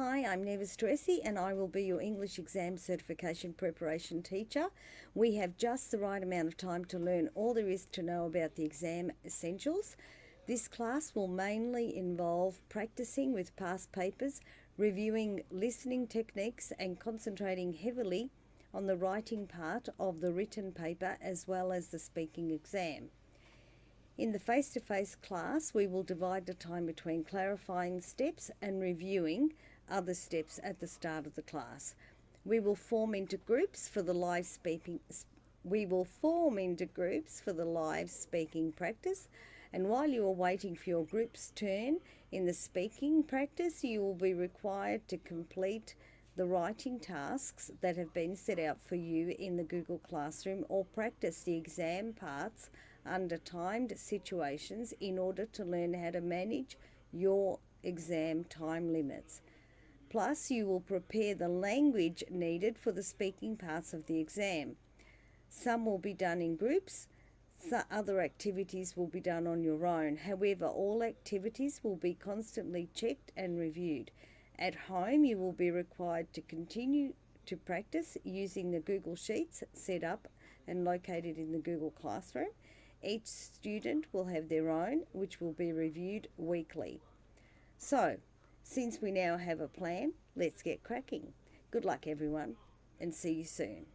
Hi, I'm Neva Stressy and I will be your English exam certification preparation teacher. We have just the right amount of time to learn all there is to know about the exam essentials. This class will mainly involve practicing with past papers, reviewing listening techniques and concentrating heavily on the writing part of the written paper as well as the speaking exam. In the face-to-face class, we will divide the time between clarifying steps and reviewing other steps at the start of the class. We will form into groups for the live speaking practice, and while you are waiting for your group's turn in the speaking practice, you will be required to complete the writing tasks that have been set out for you in the Google Classroom or practice the exam parts under timed situations in order to learn how to manage your exam time limits. Plus, you will prepare the language needed for the speaking parts of the exam. Some will be done in groups, other activities will be done on your own. However, all activities will be constantly checked and reviewed. At home, you will be required to continue to practice using the Google Sheets set up and located in the Google Classroom. Each student will have their own, which will be reviewed weekly. So, since we now have a plan, let's get cracking. Good luck everyone, and see you soon.